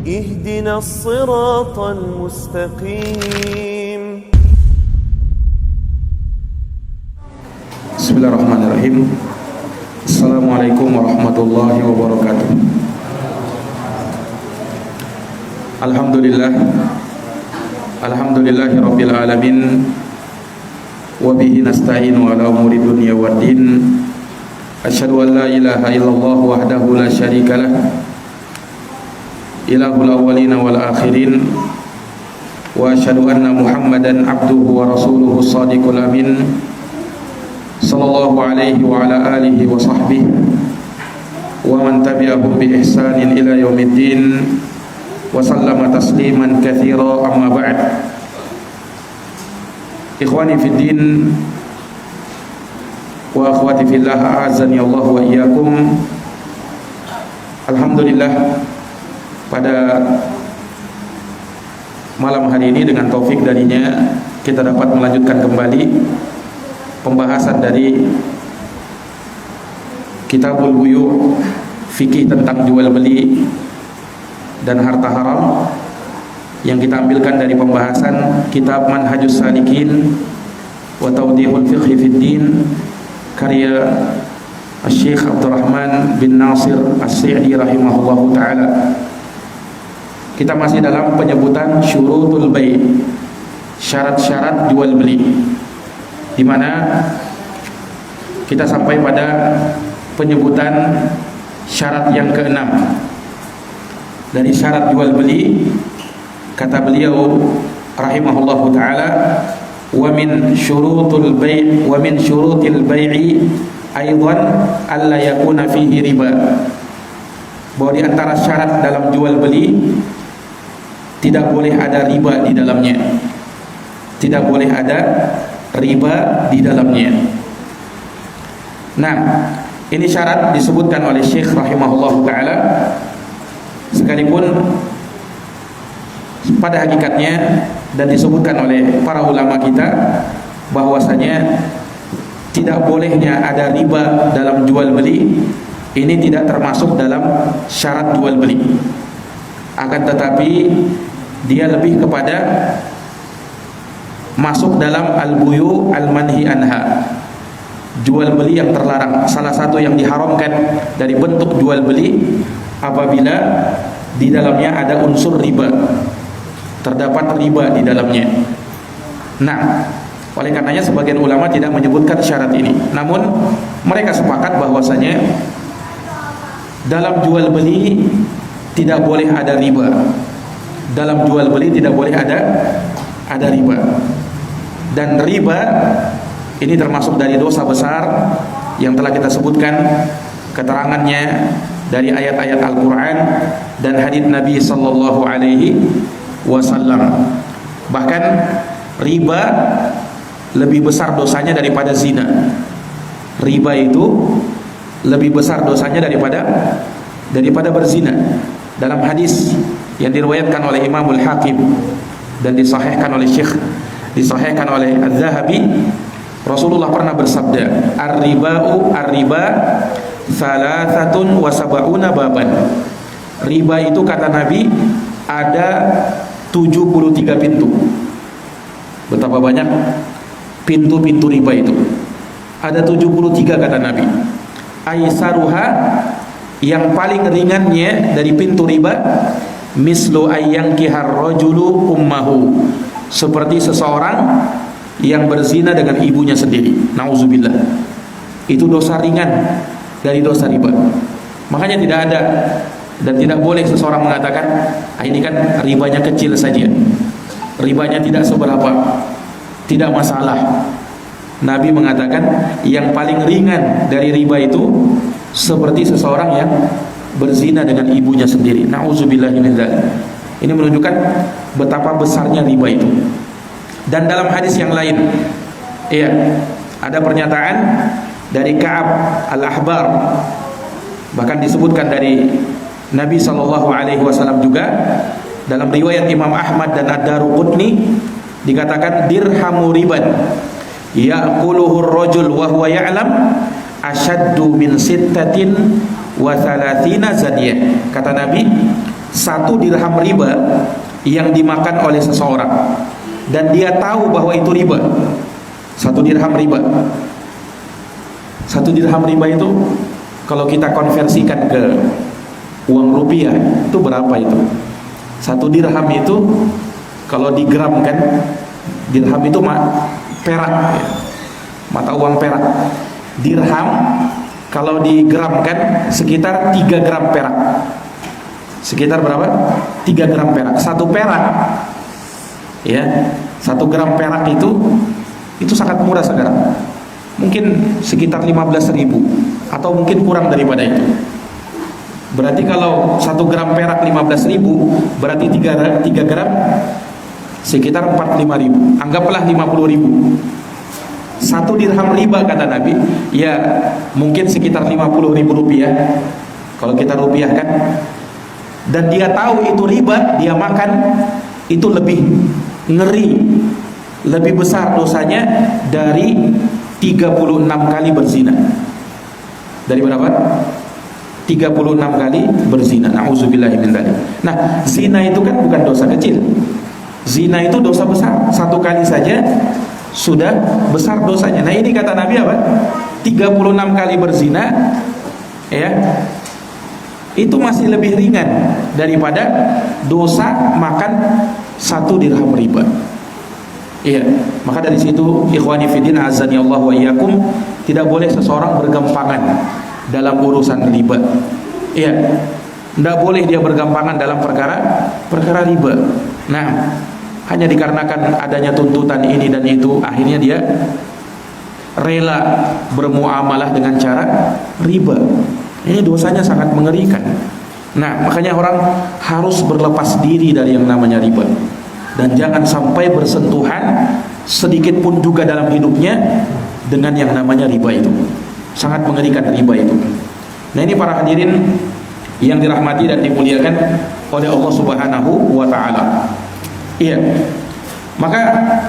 اهدنا الصراط المستقيم. Bismillahirrahmanirrahim. Assalamualaikum warahmatullahi wabarakatuh. Alhamdulillahi rabbil alamin. Wa bihi nasta'inu ala umuri dunya waddin. Asyhadu an la ilaha illallah wahdahu la syarikalah, ilahul awwalina wal akhirin. Wa asyhadu anna Muhammadan abduhu wa rasuluhu shadiqul amin. Sallallahu alaihi wa ala alihi wa sahbihi wa man tabi'ahum bi ihsanin ila yaumiddin wa sallama tasliman katsira, amma ba'd. Ikhwani fid din wa akhwati fillah, a'azzani Allah wa iyyakum. Alhamdulillah, pada malam hari ini dengan taufik darinya kita dapat melanjutkan kembali pembahasan dari Kitabul Buyu', fikih tentang jual beli dan harta haram, yang kita ambilkan dari pembahasan kitab Manhajus Salikin wa Tawdihul Fiqhi fid Din karya Syekh Abdurrahman bin Nasir As-Sa'di rahimahullahu taala. Kita masih dalam penyebutan syurutul bai', syarat-syarat jual beli, di mana kita sampai pada penyebutan syarat yang keenam dari syarat jual beli. Kata beliau rahimahullahu taala, wa min syurutil bai'i aidan alla yakuna fihi riba. Bahwa di antara syarat dalam jual beli tidak boleh ada riba di dalamnya. Tidak boleh ada riba di dalamnya. Nah, ini syarat disebutkan oleh Syekh rahimahullahu taala, sekalipun pada hakikatnya dan disebutkan oleh para ulama kita bahwasanya tidak bolehnya ada riba dalam jual beli ini tidak termasuk dalam syarat jual beli. Akan tetapi dia lebih kepada masuk dalam al-buyu' al-manhi anha, jual beli yang terlarang. Salah satu yang diharamkan dari bentuk jual beli apabila di dalamnya ada unsur riba, terdapat riba di dalamnya. Nah, oleh karenanya sebagian ulama tidak menyebutkan syarat ini. Namun mereka sepakat bahwasanya dalam jual beli tidak boleh ada riba. Dalam jual beli tidak boleh ada riba. Dan riba ini termasuk dari dosa besar yang telah kita sebutkan keterangannya dari ayat-ayat Al-Quran dan hadits Nabi sallallahu alaihi wasallam. Bahkan riba lebih besar dosanya daripada zina. Riba itu lebih besar dosanya daripada berzina. Dalam hadis yang diriwayatkan oleh Imamul Hakim dan disahihkan oleh disahihkan oleh Az-Zahabi, Rasulullah pernah bersabda, ar-riba thalathatun wa sab'una baban. Riba itu kata Nabi ada 73 pintu. Betapa banyak pintu-pintu riba itu. Ada 73 kata Nabi. Aisaruha, yang paling ringannya dari pintu riba, mislu ayyankihar rajulu ummahu, seperti seseorang yang berzina dengan ibunya sendiri. Nauzubillah. Itu dosa ringan dari dosa riba. Makanya tidak ada dan tidak boleh seseorang mengatakan, ini kan ribanya kecil saja, ribanya tidak seberapa, tidak masalah. Nabi mengatakan yang paling ringan dari riba itu seperti seseorang yang berzina dengan ibunya sendiri. Nauzubillahi min dzalik. Ini menunjukkan betapa besarnya riba itu. Dan dalam hadis yang lain, ada pernyataan dari Ka'ab al-Ahbar, bahkan disebutkan dari Nabi SAW juga dalam riwayat Imam Ahmad dan Ad-Daruqutni, dikatakan dirhamu riban ya'kuluhu ar-rajul wa huwa ya'lam ashaddu min sittatin wa thalathina zadiyah. Kata Nabi, 1 dirham riba yang dimakan oleh seseorang dan dia tahu bahwa itu riba. 1 dirham riba. 1 dirham riba itu kalau kita konversikan ke uang rupiah itu berapa itu? 1 dirham itu kalau digramkan, dirham itu perak, mata uang perak. Dirham kalau digramkan sekitar 3 gram perak. Sekitar berapa? 3 gram perak. 1 perak, ya, 1 gram perak itu sangat murah sekarang. Mungkin sekitar 15.000 atau mungkin kurang daripada itu. Berarti kalau 1 gram perak 15.000, berarti 3 gram sekitar 45.000. Anggaplah 50.000. 1 dirham riba kata Nabi, ya mungkin sekitar 50.000 rupiah kalau kita rupiahkan. Dan dia tahu itu riba, dia makan, itu lebih ngeri, lebih besar dosanya dari 36 kali berzina. Dari berapa? 36 kali berzina. Nauzubillahi min dzalik. Nah, zina itu kan bukan dosa kecil. Zina itu dosa besar. 1 kali saja sudah besar dosanya. Nah, ini kata Nabi apa? 36 kali berzina, ya. Itu masih lebih ringan daripada dosa makan 1 dirham riba. Iya, maka dari situ ikhwani fiddin azani Allah wa iyyakum, tidak boleh seseorang bergampangan dalam urusan riba. Iya, tidak boleh dia bergampangan dalam perkara riba. Nah, hanya dikarenakan adanya tuntutan ini dan itu, akhirnya dia rela bermuamalah dengan cara riba. Ini dosanya sangat mengerikan. Nah, makanya orang harus berlepas diri dari yang namanya riba. Dan jangan sampai bersentuhan sedikit pun juga dalam hidupnya dengan yang namanya riba itu. Sangat mengerikan riba itu. Nah, ini para hadirin yang dirahmati dan dimuliakan oleh Allah Subhanahu wa taala. Iya. Maka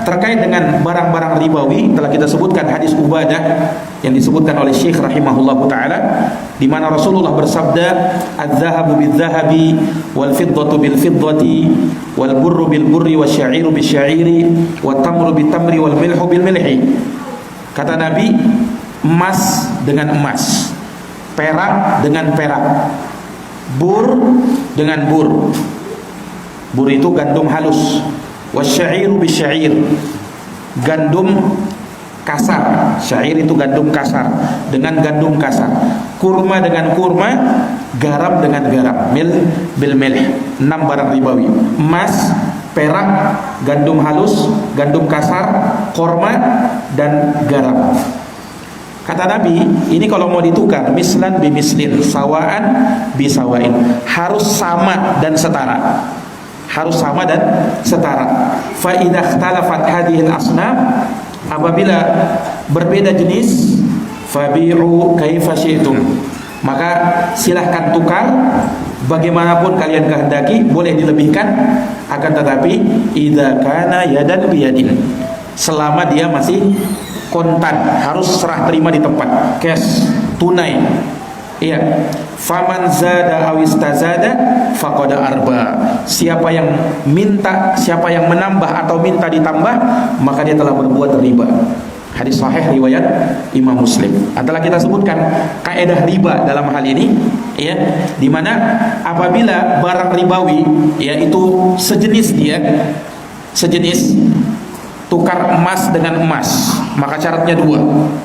terkait dengan barang-barang ribawi telah kita sebutkan hadis Ubadah yang disebutkan oleh Syekh rahimahullahu taala, di mana Rasulullah bersabda, "Adz-dzahabu bil-dzahabi wal fiddatu bil-fiddati wal burru bil-burri wasy-sya'iru bisy-sya'iri wat tamru bit-tamri wal milhu bil-milhi." Kata Nabi, emas dengan emas, perak dengan perak, bur dengan bur. Bur itu gandum halus. Wasya'iru bisyair, gandum kasar. Syair itu gandum kasar dengan gandum kasar. Kurma dengan kurma, garam dengan garam. Mil bil milh. 6 barang ribawi: emas, perak, gandum halus, gandum kasar, kurma dan garam. Kata Nabi, ini kalau mau ditukar, mislan bi mislin, sawaan bi sawain, harus sama dan setara. Harus sama dan setara. Fa idza ikhtalafat hadhihi al-asnaf, apabila berbeda jenis, fabi'u kaifa syi'tum, maka silahkan tukar bagaimanapun kalian kehendaki, boleh dilebihkan, akan tetapi idza kana yadan biyadin, selama dia masih kontan, harus serah terima di tempat, cash, tunai. Iya, faman zada aw istazada faqad arba. Siapa yang minta, siapa yang menambah atau minta ditambah, maka dia telah berbuat riba. Hadis sahih riwayat Imam Muslim. Telah kita sebutkan kaidah riba dalam hal ini, ya, di mana apabila barang ribawi, yaitu sejenis tukar emas dengan emas, maka syaratnya 2.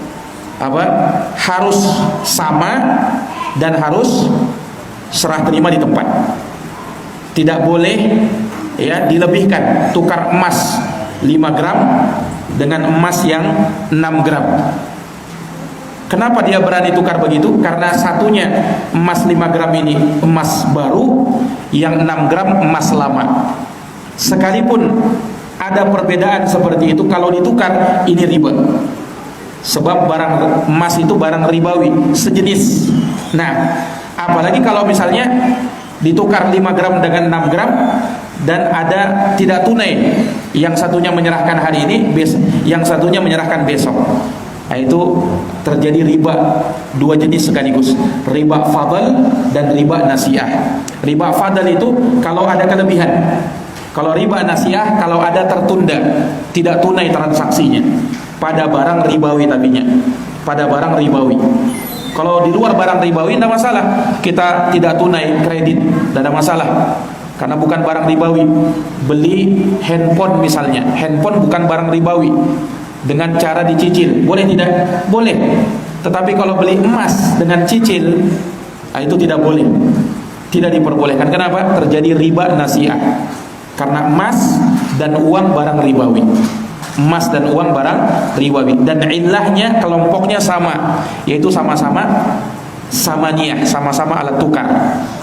Harus sama dan harus serah terima di tempat. Tidak boleh dilebihkan, tukar emas 5 gram dengan emas yang 6 gram. Kenapa dia berani tukar begitu? Karena satunya emas 5 gram ini emas baru, yang 6 gram emas lama. Sekalipun ada perbedaan seperti itu, kalau ditukar ini riba. Sebab barang emas itu barang ribawi, sejenis. Nah, apalagi kalau misalnya ditukar 5 gram dengan 6 gram dan ada tidak tunai, yang satunya menyerahkan hari ini, yang satunya menyerahkan besok. Itu terjadi riba dua jenis sekaligus, riba fadl dan riba nasiah. Riba fadl itu kalau ada kelebihan. Kalau riba nasiah kalau ada tertunda, tidak tunai transaksinya pada barang ribawi tabinya, pada barang ribawi. Kalau di luar barang ribawi tidak masalah, kita tidak tunai kredit, tidak ada masalah. Karena bukan barang ribawi. Beli handphone misalnya, handphone bukan barang ribawi, dengan cara dicicil, boleh tidak? Boleh. Tetapi kalau beli emas dengan cicil, itu tidak boleh, tidak diperbolehkan. Kenapa? Terjadi riba nasiah. Karena emas dan uang barang ribawi, emas dan uang barang ribawi, dan ilahnya kelompoknya sama, yaitu sama-sama samaniyah, sama-sama alat tukar.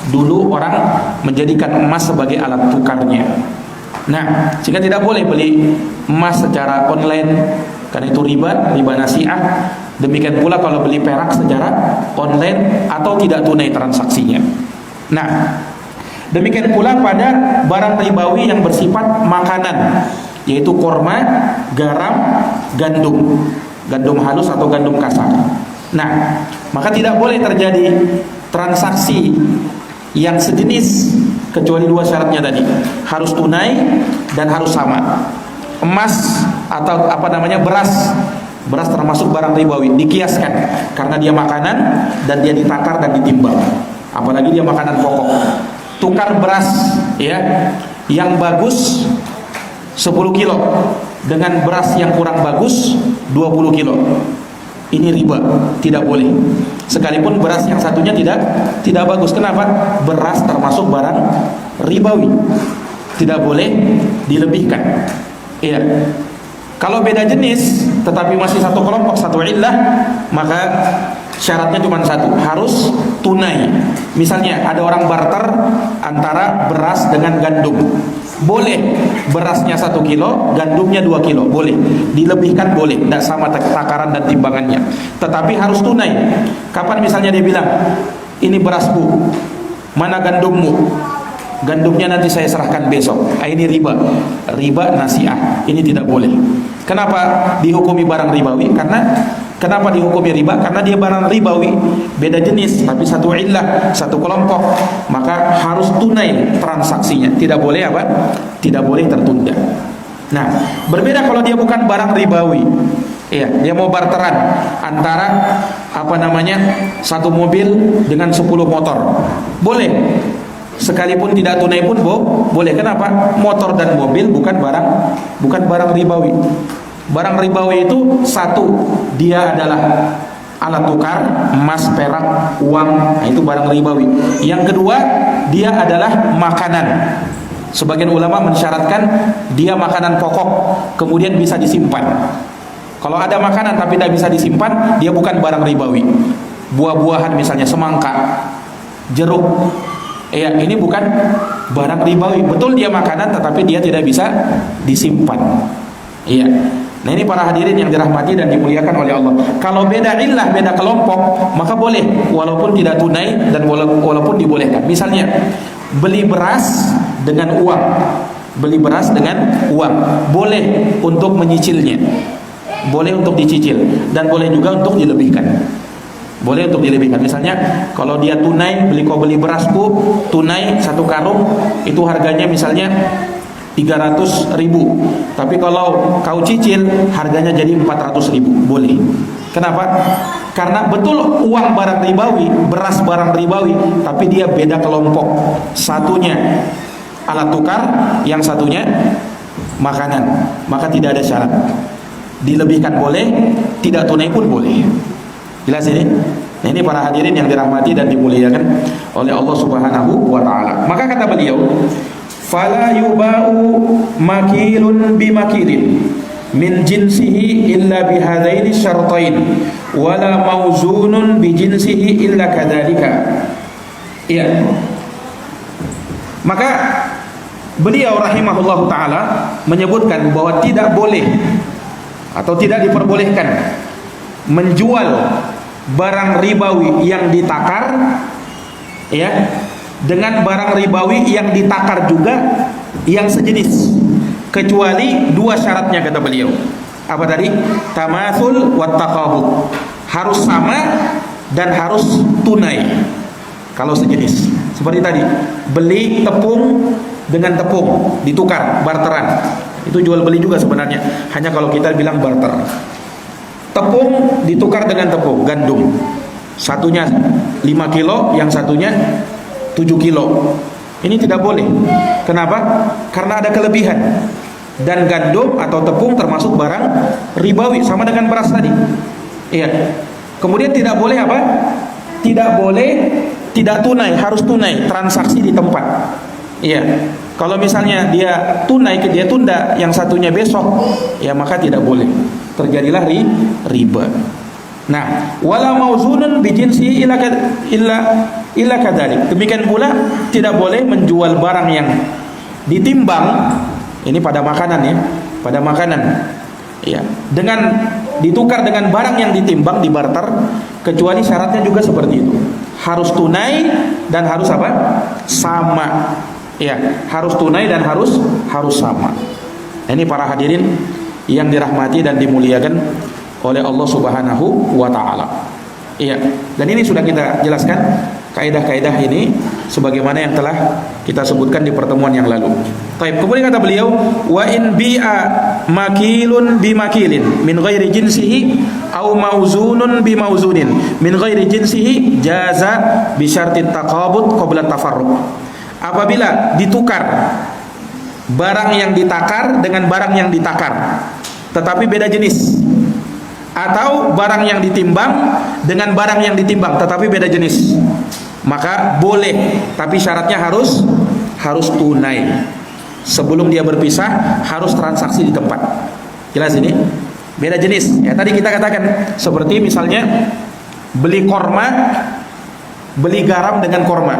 Dulu orang menjadikan emas sebagai alat tukarnya. Nah, jika tidak boleh beli emas secara online, karena itu riba nasiah. Demikian pula kalau beli perak secara online atau tidak tunai transaksinya. Nah, demikian pula pada barang ribawi yang bersifat makanan, yaitu korma, garam, gandum halus atau gandum kasar. Nah, maka tidak boleh terjadi transaksi yang sejenis kecuali dua syaratnya tadi, harus tunai dan harus sama. Emas atau beras termasuk barang ribawi, dikiaskan karena dia makanan dan dia ditakar dan ditimbang, apalagi dia makanan pokok. Tukar beras ya yang bagus 10 kilo dengan beras yang kurang bagus 20 kilo, ini riba, tidak boleh. Sekalipun beras yang satunya tidak bagus. Kenapa? Beras termasuk barang ribawi, tidak boleh dilebihkan. Iya. Kalau beda jenis tetapi masih satu kelompok, satu illah, maka syaratnya cuma satu, harus tunai. Misalnya ada orang barter antara beras dengan gandum, boleh berasnya 1 kilo, gandumnya 2 kilo, boleh dilebihkan, boleh, tidak sama takaran dan timbangannya, tetapi harus tunai. Kapan misalnya dia bilang, ini berasku, mana gandummu? Gandumnya nanti saya serahkan besok. Ini riba nasiah, ini tidak boleh. Kenapa dihukumi barang ribawi? Kenapa dihukumi riba? Karena dia barang ribawi, beda jenis tapi satu illah, satu kelompok, maka harus tunai transaksinya. Tidak boleh apa? Tidak boleh tertunda. Nah, berbeda kalau dia bukan barang ribawi. Iya, dia mau barteran antara satu mobil dengan 10 motor. Boleh. Sekalipun tidak tunai pun boleh. Kenapa? Motor dan mobil bukan barang ribawi. Barang ribawi itu satu, dia adalah alat tukar, emas, perak, uang, itu barang ribawi. Yang kedua, dia adalah makanan. Sebagian ulama mensyaratkan dia makanan pokok, kemudian bisa disimpan. Kalau ada makanan tapi tidak bisa disimpan, dia bukan barang ribawi. Buah-buahan misalnya semangka, jeruk, ini bukan barang ribawi. Betul dia makanan tetapi dia tidak bisa disimpan. Iya. Nah, ini para hadirin yang dirahmati dan dimuliakan oleh Allah. Kalau beda illah, beda kelompok, maka boleh walaupun tidak tunai dan walaupun dibolehkan. Misalnya beli beras dengan uang. Beli beras dengan uang boleh untuk menyicilnya. Boleh untuk dicicil dan boleh juga untuk dilebihkan. Boleh untuk dilebihkan. Misalnya kalau dia tunai, kau beli berasku tunai 1 karung, itu harganya misalnya 300.000. Tapi kalau kau cicil harganya jadi 400.000. Boleh. Kenapa? Karena betul uang barang ribawi, beras barang ribawi, tapi dia beda kelompok. Satunya alat tukar, yang satunya makanan. Maka tidak ada syarat. Dilebihkan boleh, tidak tunai pun boleh. Jelas ini? Nah, ini para hadirin yang dirahmati dan dimuliakan oleh Allah Subhanahu wa taala. Maka kata beliau, fala yuba'u makilun bimakilin min jinsihi illa bihadaini syartain wala mauzunun bi jinsihi illa kadzalika. Iya. Maka beliau rahimahullahu taala menyebutkan bahwa tidak boleh atau tidak diperbolehkan menjual barang ribawi yang ditakar dengan barang ribawi yang ditakar juga yang sejenis, kecuali 2 syaratnya kata beliau. Apa tadi? Tamatsul wat taqabud. Harus sama dan harus tunai. Kalau sejenis. Seperti tadi, beli tepung dengan tepung, ditukar, barteran. Itu jual beli juga sebenarnya. Hanya kalau kita bilang barter. Tepung ditukar dengan tepung, gandum. Satunya 5 kilo, yang satunya 7 kilo. Ini tidak boleh. Kenapa? Karena ada kelebihan. Dan gandum atau tepung termasuk barang ribawi, sama dengan beras tadi. Iya. Kemudian tidak boleh apa? Tidak boleh tidak tunai, harus tunai, transaksi di tempat. Iya. Kalau misalnya dia tunai, dia tunda, yang satunya besok, ya maka tidak boleh. Terjadilah riba. Nah, wala mauzunun bijinsi illa kadzalik. Demikian pula tidak boleh menjual barang yang ditimbang, ini pada makanan ya, pada makanan. Ya, dengan ditukar dengan barang yang ditimbang, dibarter, kecuali syaratnya juga seperti itu. Harus tunai dan harus apa? Sama. Ya, harus tunai dan harus sama. Ini para hadirin yang dirahmati dan dimuliakan oleh Allah Subhanahu wa taala. Iya, dan ini sudah kita jelaskan kaidah-kaidah ini sebagaimana yang telah kita sebutkan di pertemuan yang lalu. Baik, kemudian kata beliau, wa in bi'a makilun bimakilin min ghairi jinsihi au mauzunun bimauzunin min ghairi jinsihi jaza bi syartit taqabud qabla tafarruq. Apabila ditukar barang yang ditakar dengan barang yang ditakar tetapi beda jenis, atau barang yang ditimbang dengan barang yang ditimbang tetapi beda jenis, maka boleh, tapi syaratnya harus tunai. Sebelum dia berpisah harus transaksi di tempat. Jelas ini? Beda jenis. Ya tadi kita katakan seperti misalnya beli korma, beli garam dengan korma,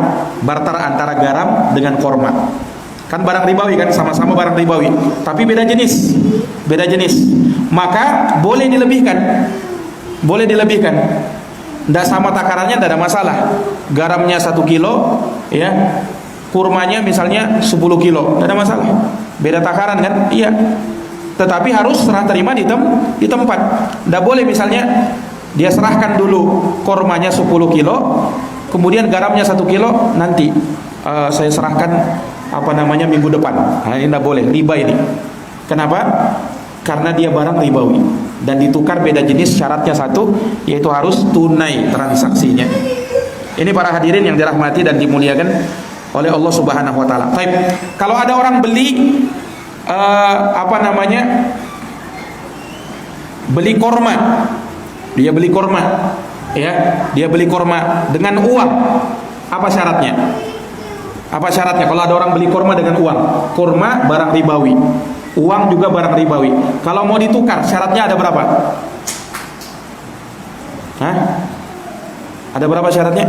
barter antara garam dengan korma. Kan barang ribawi kan, sama-sama barang ribawi, tapi beda jenis. Beda jenis. Maka boleh dilebihkan. Boleh dilebihkan. Tidak sama takarannya, tidak ada masalah. Garamnya 1 kilo, ya, kurmanya misalnya 10 kilo, tidak ada masalah. Beda takaran kan? Iya. Tetapi harus serah terima di tempat. Tidak boleh misalnya dia serahkan dulu kurmanya 10 kilo, kemudian garamnya 1 kilo, nanti saya serahkan minggu depan. Nah, ini tidak boleh, riba ini. Kenapa? Karena dia barang ribawi dan ditukar beda jenis, syaratnya satu, yaitu harus tunai transaksinya. Ini para hadirin yang dirahmati dan dimuliakan oleh Allah Subhanahu wa taala. Baik, kalau ada orang beli beli korma. Dia beli korma, ya. Dia beli korma dengan uang. Apa syaratnya? Apa syaratnya kalau ada orang beli korma dengan uang? Korma barang ribawi, uang juga barang ribawi. Kalau mau ditukar, syaratnya ada berapa? Hah? Ada berapa syaratnya?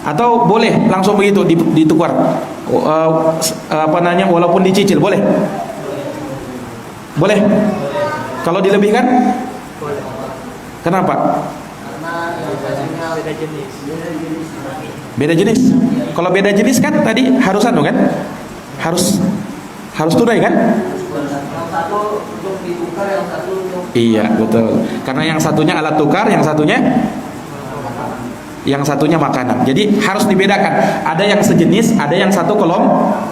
Atau boleh langsung begitu ditukar? Walaupun dicicil, boleh? Boleh? Kalau dilebihkan? Kenapa? Beda jenis. Beda jenis. Kalau beda jenis kan tadi harus kan? Harus tunai kan? Yang satu untuk ditukar, yang satu untuk... Iya, betul. Karena yang satunya alat tukar, yang satunya makanan. Jadi harus dibedakan. Ada yang sejenis, ada yang satu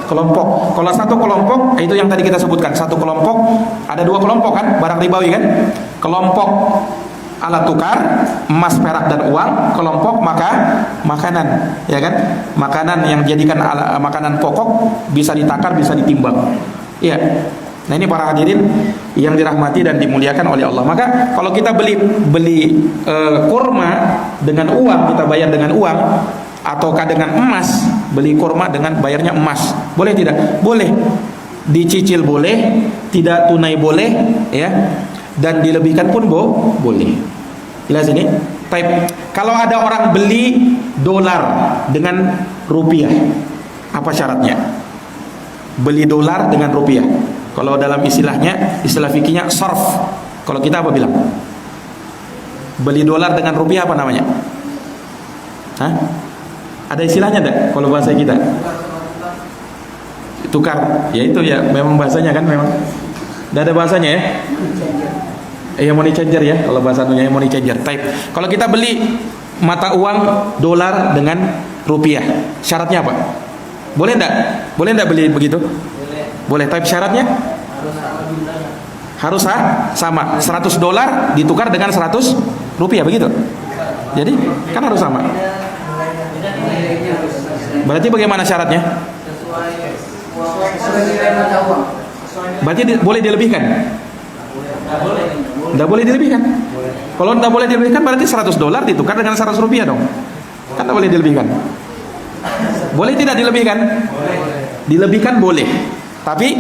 kelompok. Kalau satu kelompok, itu yang tadi kita sebutkan. Satu kelompok, ada 2 kelompok kan? Barang ribawi kan? Kelompok alat tukar, emas, perak dan uang. Kelompok makanan, ya kan? Makanan yang dijadikan makanan pokok, bisa ditakar, bisa ditimbang. Iya. Nah, ini para hadirin yang dirahmati dan dimuliakan oleh Allah. Maka kalau kita beli kurma dengan uang, kita bayar dengan uang, ataukah dengan emas, beli kurma dengan bayarnya emas, boleh tidak? Boleh. Dicicil boleh, tidak tunai boleh, ya. Dan dilebihkan pun boleh. Jelas ini? Baik. Kalau ada orang beli dolar dengan rupiah, apa syaratnya? Beli dolar dengan rupiah. Kalau dalam istilah fikihnya sarf. Kalau kita apa bilang? Beli dolar dengan rupiah apa namanya? Hah? Ada istilahnya enggak kalau bahasa kita? Tukar. Ya itu ya, memang bahasanya kan memang. Nggak ada bahasanya ya? Money changer ya, kalau bahasa dunia money changer. Type. Kalau kita beli mata uang dolar dengan rupiah, syaratnya apa? Boleh enggak? Boleh enggak beli begitu? Boleh. Type syaratnya? Harus sama. 100 dolar ditukar dengan 100 rupiah begitu. Jadi kan harus sama. Berarti bagaimana syaratnya? Berarti boleh dilebihkan? Tidak boleh dilebihkan. Kalau tidak boleh dilebihkan berarti 100 dolar ditukar dengan 100 rupiah dong. Kan tidak boleh dilebihkan. Boleh tidak dilebihkan? Dilebihkan boleh. Tapi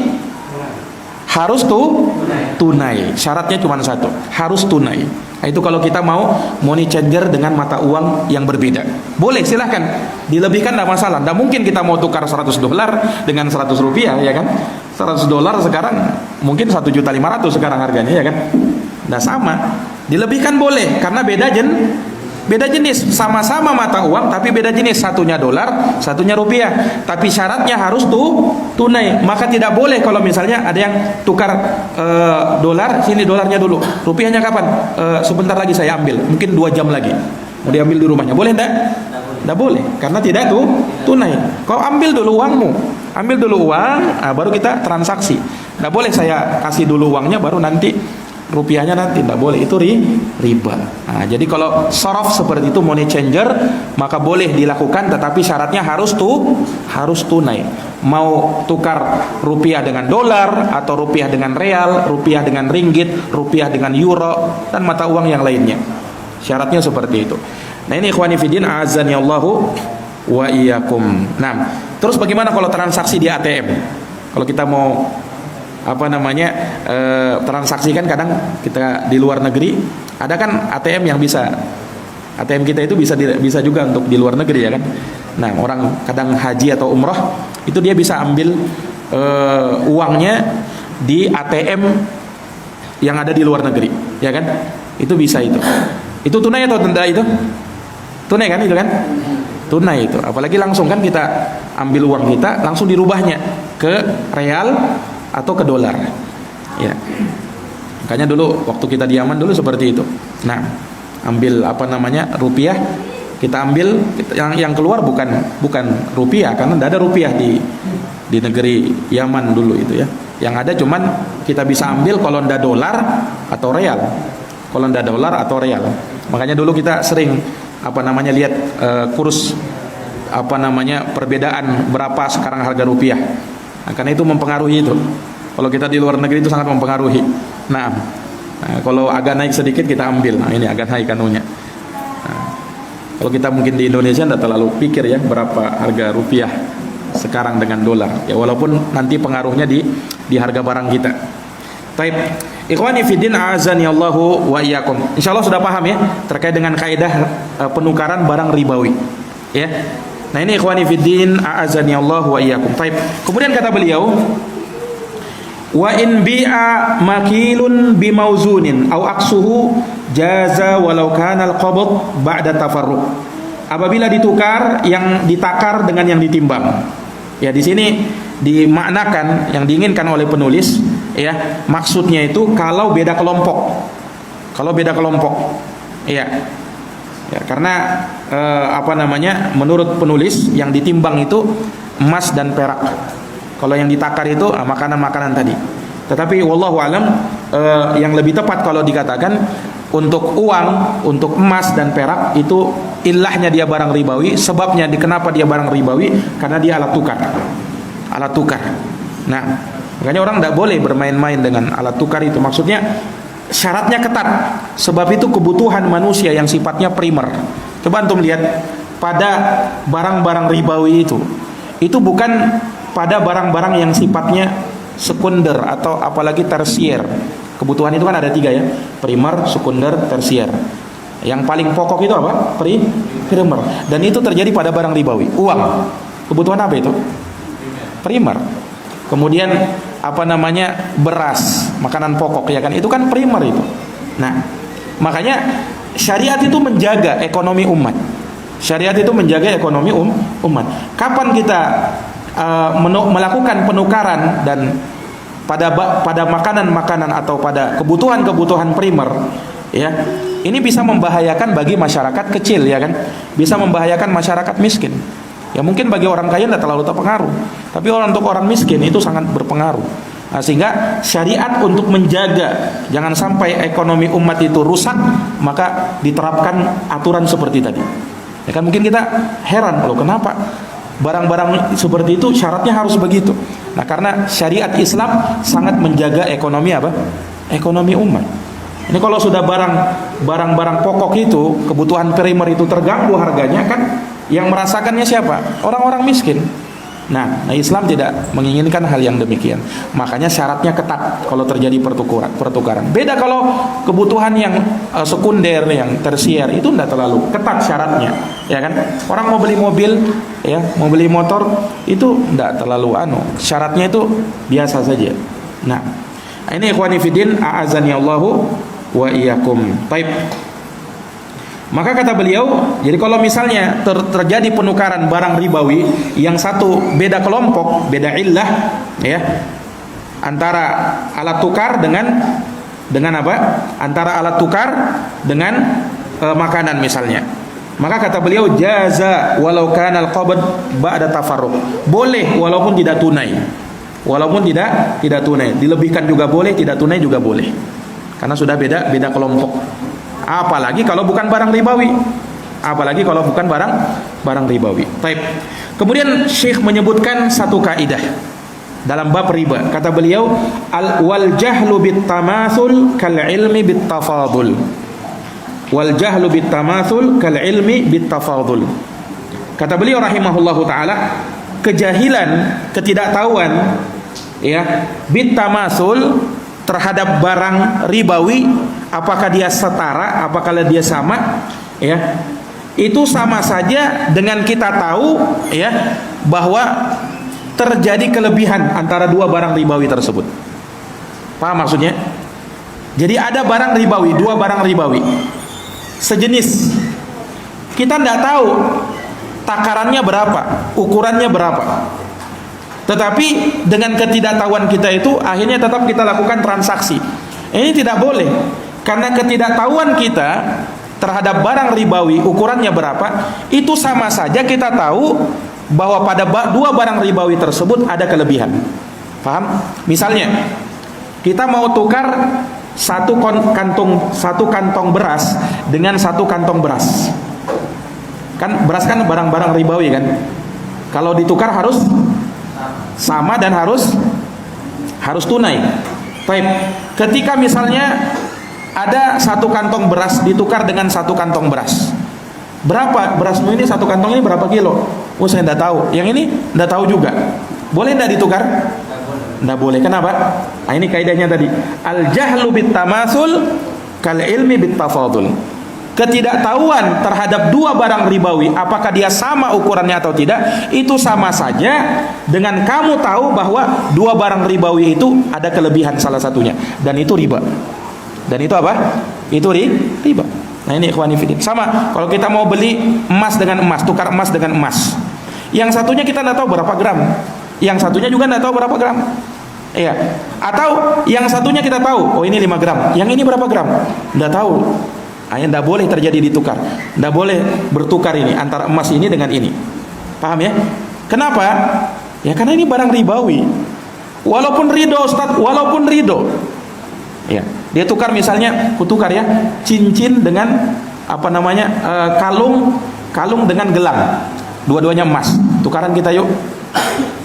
harus tunai. Syaratnya cuma satu, harus tunai. Nah, itu kalau kita mau money changer dengan mata uang yang berbeda. Boleh, silahkan. Dilebihkan tidak masalah. Tidak mungkin kita mau tukar 100 dolar dengan 100 rupiah, ya kan? 100 dolar sekarang mungkin 1.500.000 sekarang harganya, ya kan? Nah, sama. Dilebihkan boleh karena beda jenis, sama-sama mata uang tapi beda jenis, satunya dolar, satunya rupiah. Tapi syaratnya harus tunai. Maka tidak boleh kalau misalnya ada yang tukar dolar, sini dolarnya dulu, rupiahnya kapan? Sebentar lagi saya ambil, mungkin 2 jam lagi mau diambil di rumahnya. Boleh enggak? Tidak boleh, karena tidak tunai. Kau ambil dulu uangmu, ambil dulu uang, baru kita transaksi. Tidak boleh saya kasih dulu uangnya baru nanti rupiahnya, nanti tidak boleh, itu riba. Nah, jadi kalau sorof seperti itu money changer maka boleh dilakukan, tetapi syaratnya harus tunai. Mau tukar rupiah dengan dolar atau rupiah dengan real, rupiah dengan ringgit, rupiah dengan euro dan mata uang yang lainnya. Syaratnya seperti itu. Nah, ini ikhwani fiddin azani Allahu wa iyyakum. Nah, terus bagaimana kalau transaksi di ATM? Kalau kita mau transaksi kan kadang kita di luar negeri ada kan ATM yang bisa, ATM kita itu bisa juga untuk di luar negeri, ya kan. Nah, orang kadang haji atau umrah itu dia bisa ambil uangnya di ATM yang ada di luar negeri, ya kan. Itu bisa. Itu tunai atau tidak itu? Tunai kan itu kan? Tunai itu. Apalagi langsung kan kita ambil uang kita langsung dirubahnya ke real atau ke dolar, ya. Makanya dulu waktu kita di Yaman dulu seperti itu. Nah, ambil rupiah, kita ambil yang keluar bukan rupiah, karena tidak ada rupiah di negeri Yaman dulu itu, ya. Yang ada cuman kita bisa ambil kalau tidak dolar atau real. Kalau tidak dolar atau real. Makanya dulu kita sering lihat kurs perbedaan berapa sekarang harga rupiah. Nah, karena itu mempengaruhi itu. Kalau kita di luar negeri itu sangat mempengaruhi. Nah, kalau agak naik sedikit kita ambil. Nah, ini agak naik kanunya. Nah, kalau kita mungkin di Indonesia tidak terlalu pikir ya berapa harga rupiah sekarang dengan dolar. Ya, walaupun nanti pengaruhnya di harga barang kita. Taib. Ikhwani fiddin a'azani Allahu wa iyyakum. Insyaallah sudah paham ya terkait dengan kaidah penukaran barang ribawi. Ya. Nah, ini ikhwani fiddin a'azani Allah wa iyyakum. Baik. Kemudian kata beliau, wa in bi'a makilun bimauzunin aw aksuhu jaza walau kana al-qabd ba'da tafarruq. Apabila ditukar yang ditakar dengan yang ditimbang. Ya, di sini dimaknakan yang diinginkan oleh penulis, ya, maksudnya itu kalau beda kelompok. Kalau beda kelompok. Ya. Ya, karena menurut penulis yang ditimbang itu emas dan perak. Kalau yang ditakar itu makanan-makanan tadi. Tetapi wallahu alam yang lebih tepat kalau dikatakan untuk uang, untuk emas dan perak itu ilahnya dia barang ribawi. Sebabnya kenapa dia barang ribawi? Karena dia alat tukar. Alat tukar. Nah, makanya orang tidak boleh bermain-main dengan alat tukar itu. Maksudnya syaratnya ketat, sebab itu kebutuhan manusia yang sifatnya primer. Coba antum lihat pada barang-barang ribawi itu bukan pada barang-barang yang sifatnya sekunder atau apalagi tersier. Kebutuhan itu kan ada 3 ya, primer, sekunder, tersier. Yang paling pokok itu apa? Primer. Dan itu terjadi pada barang ribawi. Uang, kebutuhan apa itu? Primer. Kemudian beras, makanan pokok, ya kan, itu kan primer itu. Nah, makanya syariat itu menjaga ekonomi umat. Syariat itu menjaga ekonomi umat. Kapan kita melakukan penukaran dan pada makanan-makanan atau pada kebutuhan-kebutuhan primer, ya, ini bisa membahayakan bagi masyarakat kecil, ya kan, bisa membahayakan masyarakat miskin. Ya mungkin bagi orang kaya tidak terlalu terpengaruh, tapi untuk orang miskin itu sangat berpengaruh. Nah, sehingga syariat untuk menjaga jangan sampai ekonomi umat itu rusak, maka diterapkan aturan seperti tadi. Ya kan, mungkin kita heran loh, kenapa barang-barang seperti itu syaratnya harus begitu. Nah, karena syariat Islam sangat menjaga ekonomi apa? Ekonomi umat. Ini kalau sudah barang-barang pokok itu, kebutuhan primer itu terganggu harganya, kan yang merasakannya siapa? Orang-orang miskin. Nah, Islam tidak menginginkan hal yang demikian. Makanya syaratnya ketat kalau terjadi pertukaran. Beda kalau kebutuhan yang sekunder, yang tersier, itu tidak terlalu ketat syaratnya, ya kan? Orang mau beli mobil, ya, mau beli motor, itu tidak terlalu syaratnya itu biasa saja. Nah, ini ikhwani fiddin, a'azani Allahu wa iyyakum. Baik. Maka kata beliau, jadi kalau misalnya terjadi penukaran barang ribawi, yang satu beda kelompok, beda illah, ya, antara alat tukar dengan apa? Antara alat tukar dengan makanan misalnya. Maka kata beliau, jaza walau kana al-qabd ba'da tafarruq. Boleh walaupun tidak tunai. Walaupun tidak tunai, dilebihkan juga boleh, tidak tunai juga boleh. Karena sudah beda kelompok. Apalagi kalau bukan barang ribawi. Apalagi kalau bukan barang ribawi. Baik. Kemudian Syekh menyebutkan satu kaidah dalam bab riba. Kata beliau, wal jahlu bit tamatsul kal ilmi bit tafadul. Wal jahlu bit tamatsul kal ilmi bit tafadul. Kata beliau rahimahullahu taala, kejahilan, ketidaktahuan, ya, bit tamatsul terhadap barang ribawi, apakah dia setara, apakah dia sama, ya, itu sama saja dengan kita tahu, ya, bahwa terjadi kelebihan antara dua barang ribawi tersebut. Paham maksudnya? Jadi ada barang ribawi, dua barang ribawi sejenis, kita tidak tahu takarannya berapa, ukurannya berapa. Tetapi dengan ketidaktahuan kita itu, akhirnya tetap kita lakukan transaksi. Ini tidak boleh, karena ketidaktahuan kita terhadap barang ribawi, ukurannya berapa, itu sama saja kita tahu bahwa pada dua barang ribawi tersebut ada kelebihan. Paham? Misalnya, kita mau tukar satu kantong beras dengan satu kantong beras. Kan beras kan barang-barang ribawi kan? Kalau ditukar harus sama dan harus tunai. Baik. Ketika misalnya ada satu kantong beras ditukar dengan satu kantong beras, berapa berasmu ini, satu kantong ini berapa kilo? Oh, saya tidak tahu. Yang ini tidak tahu juga. Boleh tidak ditukar? Tidak boleh. Kenapa? Nah, ini kaidahnya tadi. Al jahlu bit tamatsul kal ilmi bit tafadul. Ketidaktahuan terhadap dua barang ribawi, apakah dia sama ukurannya atau tidak, itu sama saja dengan kamu tahu bahwa dua barang ribawi itu ada kelebihan salah satunya, dan itu riba. Dan itu apa? Itu riba. Nah, ini ikhwani fillah. Sama kalau kita mau beli emas dengan emas, tukar emas dengan emas. Yang satunya kita tidak tahu berapa gram, yang satunya juga tidak tahu berapa gram. Iya. Atau yang satunya kita tahu, oh ini 5 gram, yang ini berapa gram? Tidak tahu. Tidak boleh terjadi ditukar. Tidak boleh bertukar ini antara emas ini dengan ini. Paham ya? Kenapa? Ya karena ini barang ribawi. Walaupun ridho Ustaz, walaupun ridho, ya, dia tukar misalnya, kutukar ya, cincin dengan apa namanya, kalung dengan gelang, dua-duanya emas. Tukaran kita yuk,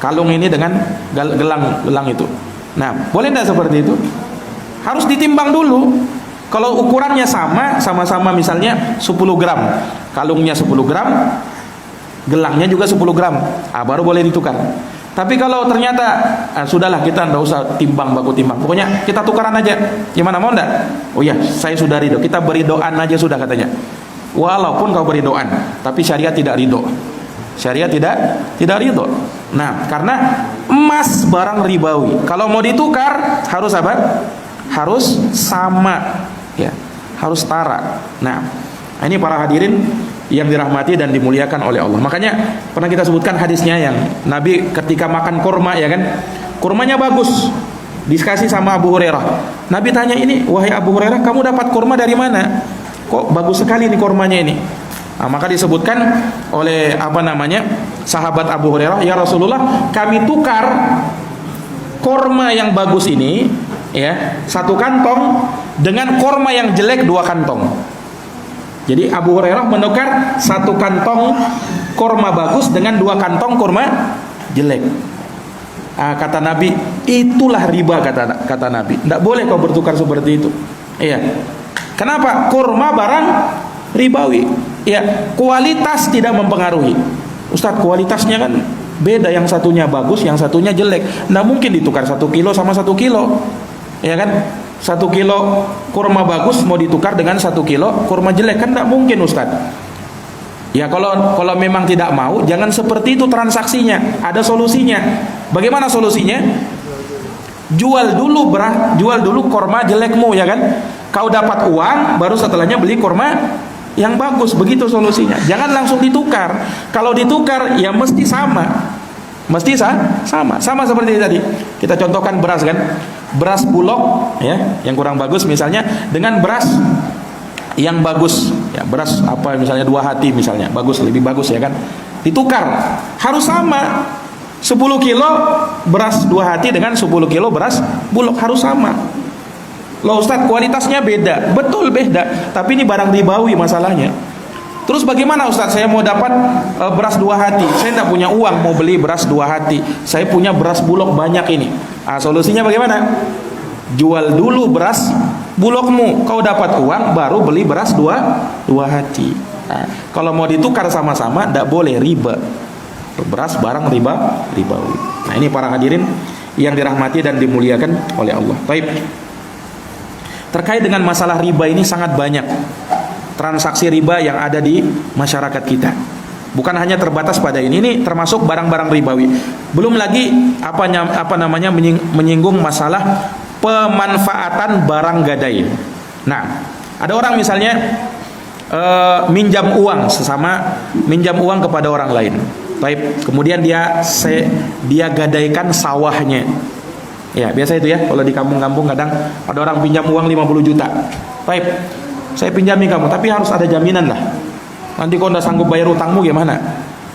kalung ini dengan gelang itu. Nah, boleh tidak seperti itu? Harus ditimbang dulu. Kalau ukurannya sama-sama misalnya 10 gram, kalungnya 10 gram, gelangnya juga 10 gram, baru boleh ditukar. Tapi kalau ternyata sudahlah, kita tidak usah timbang, baku timbang, pokoknya kita tukaran aja. Gimana, mau enggak? Oh ya, saya sudah ridho, kita beri doan aja sudah, katanya. Walaupun kau beri doan, tapi syariat tidak ridho. Syariat tidak ridho. Nah, karena emas barang ribawi, kalau mau ditukar harus apa? Harus sama. Ya, harus setara. Nah, ini para hadirin yang dirahmati dan dimuliakan oleh Allah. Makanya pernah kita sebutkan hadisnya yang Nabi ketika makan kurma, ya kan, kurmanya bagus, Dikasih sama Abu Hurairah. Nabi tanya ini, wahai Abu Hurairah, kamu dapat kurma dari mana? Kok bagus sekali nih kurmanya ini? Nah, maka disebutkan oleh sahabat Abu Hurairah, ya Rasulullah, kami tukar kurma yang bagus ini, ya, 1 kantong dengan kurma yang jelek 2 kantong. Jadi Abu Hurairah menukar 1 kantong kurma bagus dengan 2 kantong kurma jelek. Kata Nabi, itulah riba, kata Nabi. Tidak boleh kau bertukar seperti itu. Iya. Kenapa? Kurma barang ribawi. Ya, kualitas tidak mempengaruhi. Ustadz, kualitasnya kan beda, yang satunya bagus, yang satunya jelek. Tidak mungkin ditukar 1 kilo sama 1 kilo. Ya kan? 1 kilo kurma bagus mau ditukar dengan 1 kilo kurma jelek, kan tidak mungkin, Ustadz. Ya, kalau memang tidak mau, jangan seperti itu transaksinya. Ada solusinya. Bagaimana solusinya? Jual dulu kurma jelekmu, ya kan? Kau dapat uang, baru setelahnya beli kurma yang bagus. Begitu solusinya. Jangan langsung ditukar. Kalau ditukar, ya mesti sama. Mesti sama seperti tadi. Kita contohkan beras, kan? Beras Bulog, ya, yang kurang bagus misalnya, dengan beras yang bagus, ya, beras apa misalnya 2 hati misalnya, bagus, lebih bagus, ya kan? Ditukar, harus sama. 10 kilo beras 2 hati dengan 10 kilo beras Bulog harus sama. Loh Ustadz, kualitasnya beda. Betul beda, tapi ini barang ribawi masalahnya. Terus bagaimana Ustadz, saya mau dapat beras 2 hati, saya tidak punya uang mau beli beras 2 hati, saya punya beras Bulog banyak ini. Solusinya bagaimana? Jual dulu beras Bulogmu, kau dapat uang, baru beli beras 2 hati. Kalau mau ditukar sama-sama, tidak boleh, riba. Beras barang ribawi. Nah, ini para hadirin yang dirahmati dan dimuliakan oleh Allah. Baik. Terkait dengan masalah riba ini sangat banyak transaksi riba yang ada di masyarakat kita. Bukan hanya terbatas pada ini termasuk barang-barang ribawi. Belum lagi menyinggung masalah pemanfaatan barang gadai. Nah, ada orang misalnya minjam uang kepada orang lain. Baik, kemudian dia gadaikan sawahnya. Ya, biasa itu ya, kalau di kampung-kampung kadang ada orang pinjam uang 50 juta. Baik, saya pinjami kamu, tapi harus ada jaminan lah. Nanti kau tidak sanggup bayar utangmu gimana?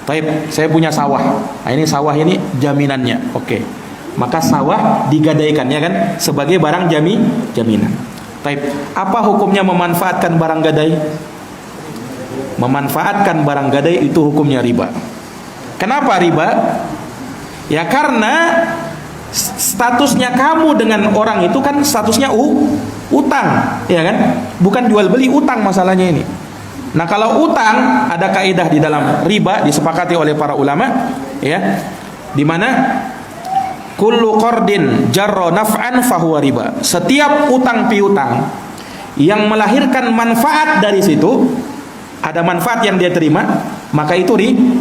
Baik, saya punya sawah. Nah, ini sawah ini jaminannya. Oke. Maka sawah digadaikan, ya kan, sebagai barang jaminan. Baik, apa hukumnya memanfaatkan barang gadai? Memanfaatkan barang gadai itu hukumnya riba. Kenapa riba? Ya karena statusnya kamu dengan orang itu kan statusnya utang, ya kan? Bukan jual beli, utang masalahnya ini. Nah, kalau utang ada kaidah di dalam riba disepakati oleh para ulama, ya, di mana kullu qardin jarra naf'an fahuwa riba. Setiap utang piutang yang melahirkan manfaat dari situ, ada manfaat yang dia terima, maka itu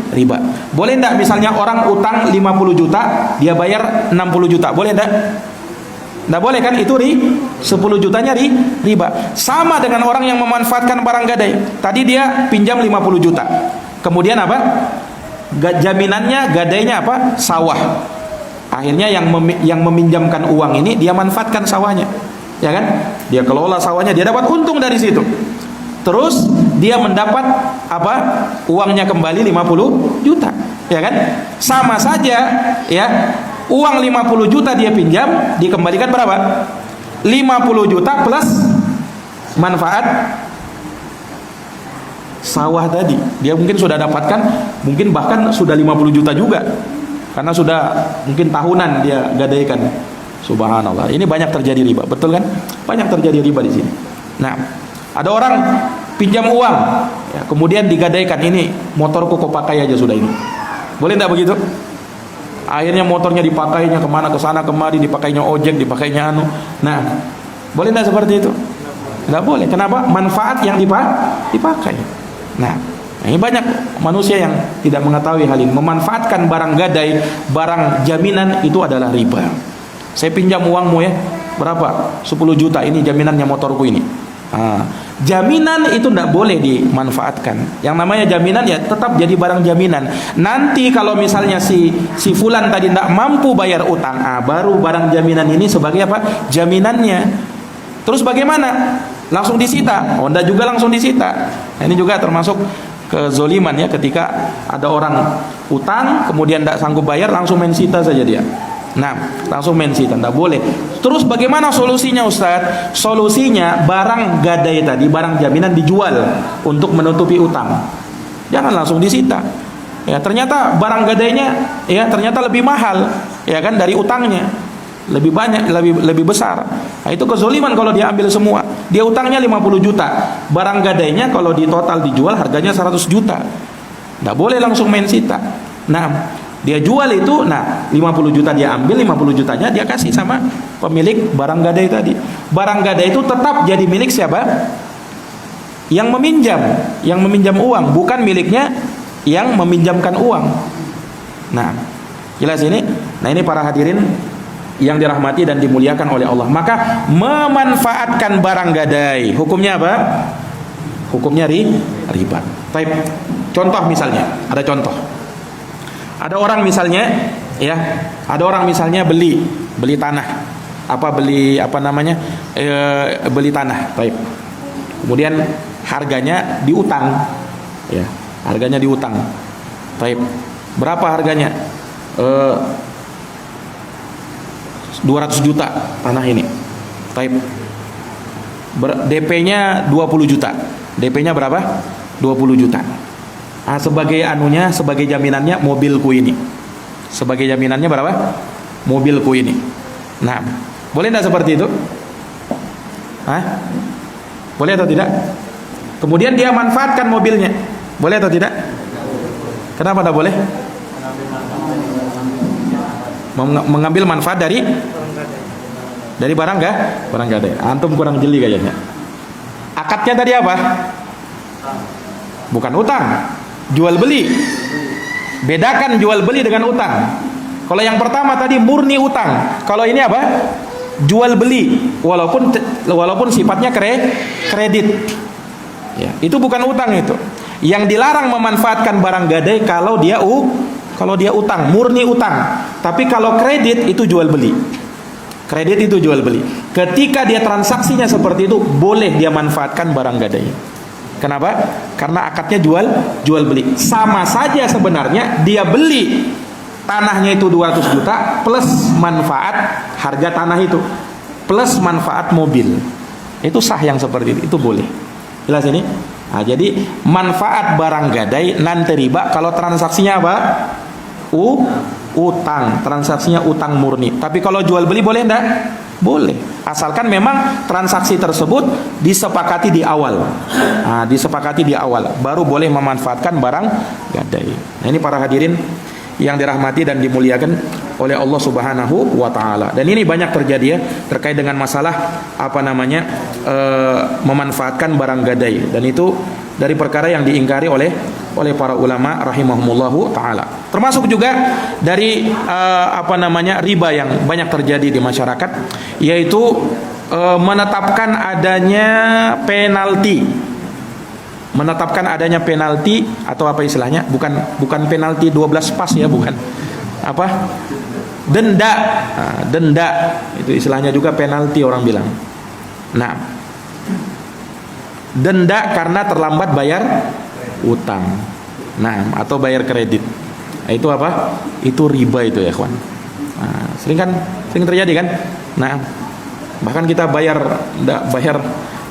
riba. Boleh enggak misalnya orang utang 50 juta, dia bayar 60 juta, boleh enggak? Enggak boleh kan, itu 10 jutanya riba. Sama dengan orang yang memanfaatkan barang gadai. Tadi dia pinjam 50 juta. Kemudian apa? Jaminannya, gadainya apa? Sawah. Akhirnya yang meminjamkan uang ini dia manfaatkan sawahnya. Ya kan? Dia kelola sawahnya, dia dapat untung dari situ. Terus dia mendapat apa? Uangnya kembali 50 juta. Ya kan? Sama saja, ya. Uang 50 juta dia pinjam, dikembalikan berapa? 50 juta plus manfaat sawah tadi. Dia mungkin sudah dapatkan, mungkin bahkan sudah 50 juta juga. Karena sudah mungkin tahunan dia gadaikan. Subhanallah. Ini banyak terjadi riba, betul kan? Banyak terjadi riba di sini. Nah, ada orang pinjam uang, ya, kemudian digadaikan, ini motorku kau pakai aja sudah ini. Boleh enggak begitu? Akhirnya motornya dipakainya kemana, ke sana kemari, dipakainya ojek, dipakainya anu. Nah, boleh tidak seperti itu? Tidak boleh. Kenapa? Manfaat yang dipakai. Nah, ini banyak manusia yang tidak mengetahui hal ini. Memanfaatkan barang gadai, barang jaminan itu adalah riba. Saya pinjam uangmu ya, berapa? 10 juta, ini jaminannya motorku ini. Jaminan itu tidak boleh dimanfaatkan. Yang namanya jaminan ya tetap jadi barang jaminan. Nanti kalau misalnya si fulan tadi tidak mampu bayar utang, baru barang jaminan ini sebagai apa? Jaminannya. Terus bagaimana? Langsung disita? Tidak juga langsung disita. Nah, ini juga termasuk kezoliman ya, ketika ada orang utang kemudian tidak sanggup bayar langsung main sita saja dia. Nah, langsung main sita, tidak boleh. Terus bagaimana solusinya Ustaz? Solusinya barang gadai tadi, barang jaminan dijual untuk menutupi utang. Jangan langsung disita. Ya, ternyata barang gadainya ya ternyata lebih mahal ya kan dari utangnya. Lebih banyak, lebih besar. Nah, itu kezoliman kalau dia ambil semua. Dia utangnya 50 juta. Barang gadainya kalau di total dijual harganya 100 juta. Tidak boleh langsung main sita. Nah, dia jual itu, 50 juta dia ambil, 50 jutanya dia kasih sama pemilik barang gadai tadi. Barang gadai itu tetap jadi milik siapa? Yang meminjam uang, bukan miliknya yang meminjamkan uang. Nah, jelas ini. Nah, ini para hadirin yang dirahmati dan dimuliakan oleh Allah. Maka memanfaatkan barang gadai, hukumnya apa? Hukumnya riba. Baik. Contoh misalnya, ada contoh. Ada orang misalnya beli tanah, beli tanah, baik. Kemudian harganya diutang, ya, harganya diutang, baik. Berapa harganya? 200 juta tanah ini, baik. DP-nya 20 juta. DP-nya berapa? 20 juta. Sebagai jaminannya mobilku ini. Sebagai jaminannya berapa? Mobilku ini. Nah, boleh tidak seperti itu? Boleh atau tidak? Kemudian dia manfaatkan mobilnya. Boleh atau tidak? Kenapa tidak boleh? Mengambil manfaat dari barang gadai. Antum kurang jeli kayaknya. Akadnya tadi apa? Bukan utang, jual beli. Bedakan jual beli dengan utang. Kalau yang pertama tadi murni utang. Kalau ini apa? Jual beli, walaupun sifatnya kredit. Ya, itu bukan utang itu. Yang dilarang memanfaatkan barang gadai kalau dia utang, murni utang. Tapi kalau kredit itu jual beli. Kredit itu jual beli. Ketika dia transaksinya seperti itu, boleh dia manfaatkan barang gadai. Kenapa? Karena akadnya jual beli. Sama saja sebenarnya dia beli tanahnya itu 200 juta plus manfaat harga tanah itu plus manfaat mobil. Itu sah yang seperti itu boleh. Jelas ini? Nah, jadi manfaat barang gadai nanti riba kalau transaksinya apa? Utang. Transaksinya utang murni. Tapi kalau jual beli boleh enggak? Boleh, asalkan memang transaksi tersebut disepakati di awal. Disepakati di awal, baru boleh memanfaatkan barang gadai. Nah, ini para hadirin yang dirahmati dan dimuliakan oleh Allah Subhanahu wa taala. Dan ini banyak terjadi ya terkait dengan masalah memanfaatkan barang gadai, dan itu dari perkara yang diingkari oleh para ulama rahimahumullahu taala. Termasuk juga dari riba yang banyak terjadi di masyarakat, yaitu menetapkan adanya penalti. Menetapkan adanya penalti atau apa istilahnya? Bukan penalti 12 pas ya, bukan. Denda. Denda itu istilahnya juga penalti orang bilang. Nah, denda karena terlambat bayar utang. Nah, atau bayar kredit. Nah, itu apa? Itu riba itu ya, kawan. Nah, sering terjadi kan? Nah, bahkan kita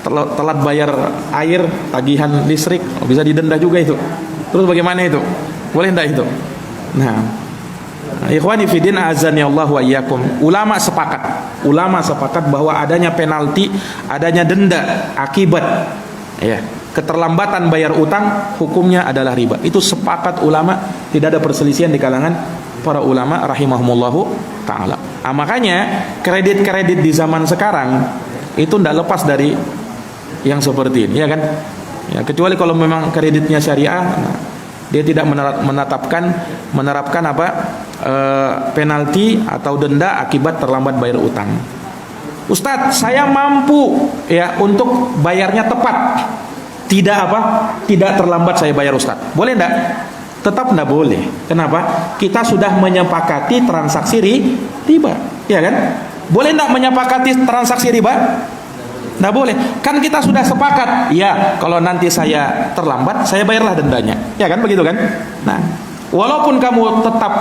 telat bayar air, tagihan listrik, bisa didenda juga itu. Terus bagaimana itu? Boleh enggak itu? Nah, ikhwani fiddin azani Allah wa iyyakum. Ulama sepakat bahwa adanya penalti, adanya denda akibat keterlambatan bayar utang, hukumnya adalah riba. Itu sepakat ulama, tidak ada perselisihan di kalangan para ulama rahimahumullahu taala. Makanya kredit-kredit di zaman sekarang itu tidak lepas dari yang seperti ini, ya kan? Ya, kecuali kalau memang kreditnya syariah, dia tidak menerapkan penalti atau denda akibat terlambat bayar utang. Ustadz, saya mampu ya untuk bayarnya tepat. Tidak terlambat saya bayar Ustadz. Boleh enggak? Tetap enggak boleh. Kenapa? Kita sudah menyepakati transaksi riba, ya kan? Boleh enggak menyepakati transaksi riba? Enggak boleh. Kan kita sudah sepakat, ya, kalau nanti saya terlambat, saya bayarlah dendanya. Ya kan begitu kan? Nah, walaupun kamu tetap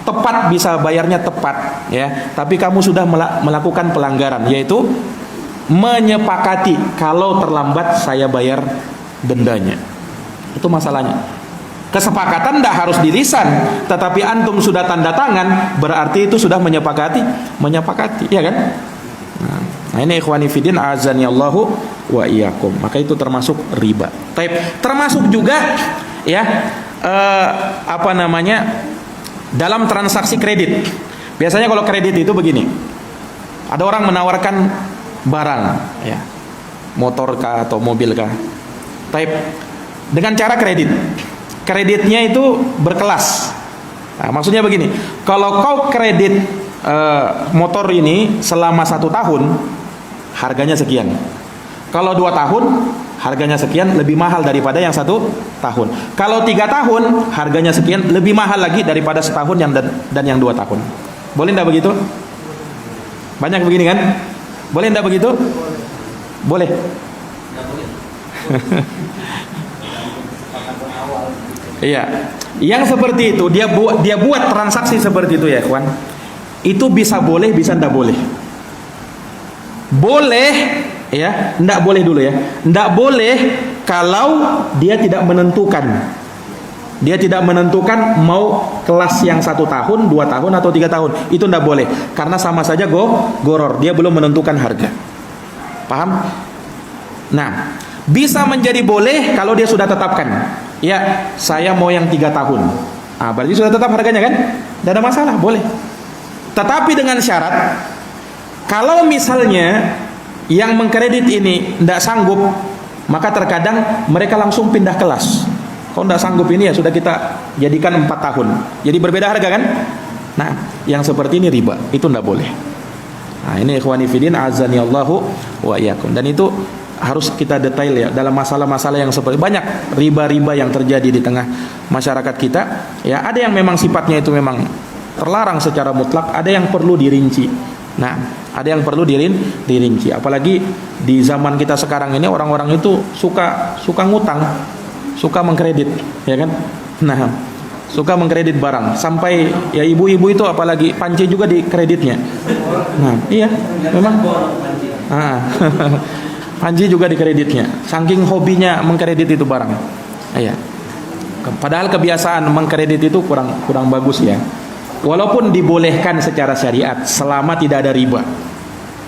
tepat bisa bayarnya tepat, ya, tapi kamu sudah melakukan pelanggaran, yaitu menyepakati kalau terlambat saya bayar dendanya. Itu masalahnya. Kesepakatan tidak harus di lisan, tetapi antum sudah tanda tangan, berarti itu sudah menyepakati, ya kan? Nah, ini ikhwani fiddin azani Allahu wa iyyakum. Maka itu termasuk riba. Termasuk juga ya dalam transaksi kredit. Biasanya kalau kredit itu begini. Ada orang menawarkan barang, ya, motor kah atau mobil kah, dengan cara kredit. Kreditnya itu berkelas. Nah, maksudnya begini, kalau kau kredit motor ini selama 1 tahun, harganya sekian. Kalau 2 tahun, harganya sekian, lebih mahal daripada yang 1 tahun. Kalau 3 tahun, harganya sekian, lebih mahal lagi daripada setahun dan yang 2 tahun. Boleh enggak begitu? Banyak begini kan? Boleh enggak begitu? Boleh. Iya. Yang seperti itu dia buat transaksi seperti itu ya, kawan. Itu bisa boleh, bisa enggak boleh. Boleh, ya, enggak boleh dulu ya. Enggak boleh kalau dia tidak menentukan. Dia tidak menentukan mau kelas yang 1 tahun, 2 tahun atau 3 tahun. Itu enggak boleh. Karena sama saja goror. Dia belum menentukan harga. Paham? Nah, bisa menjadi boleh kalau dia sudah tetapkan. Ya, saya mau yang 3 tahun. Ah, berarti sudah tetap harganya kan? Tidak ada masalah, boleh. Tetapi dengan syarat, kalau misalnya yang mengkredit ini tidak sanggup, maka terkadang mereka langsung pindah kelas. Kalau tidak sanggup ini ya sudah kita jadikan 4 tahun. Jadi berbeda harga kan? Nah, yang seperti ini riba, itu tidak boleh. Nah, ini ikhwani fiddin azani Allahu wa iyyakum. Dan itu harus kita detail ya dalam masalah-masalah yang seperti banyak riba-riba yang terjadi di tengah masyarakat kita. Ya, ada yang memang sifatnya itu memang terlarang secara mutlak, ada yang perlu dirinci. Nah, ada yang perlu dirinci. Apalagi di zaman kita sekarang ini orang-orang itu suka ngutang, suka mengkredit, ya kan? Nah, suka mengkredit barang sampai ya ibu-ibu itu apalagi panci juga di kreditnya. Nah, iya, memang. Panji juga di kreditnya, saking hobinya mengkredit itu barang. Iya. Padahal kebiasaan mengkredit itu kurang bagus ya. Walaupun dibolehkan secara syariat selama tidak ada riba.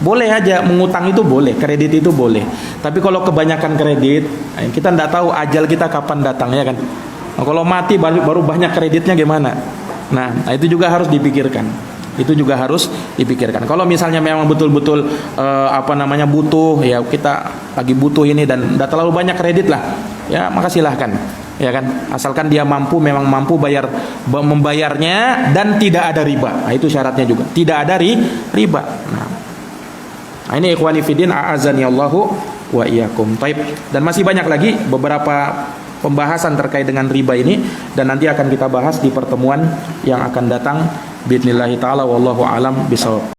Boleh aja mengutang itu boleh, kredit itu boleh. Tapi kalau kebanyakan kredit, kita tidak tahu ajal kita kapan datang ya kan. Nah, kalau mati baru banyak kreditnya gimana? Nah, itu juga harus dipikirkan. Itu juga harus dipikirkan. Kalau misalnya memang betul-betul butuh, ya kita lagi butuh ini dan tidak terlalu banyak kredit lah, ya maka silahkan, ya kan. Asalkan dia memang mampu membayarnya dan tidak ada riba. Nah, itu syaratnya juga, tidak ada riba. Nah, ini ikhwani fiddin a'azani Allahu wa iyyakum. Dan masih banyak lagi beberapa pembahasan terkait dengan riba ini dan nanti akan kita bahas di pertemuan yang akan datang. Bismillahirrahmanirrahim. Wallahu a'lam bishawab.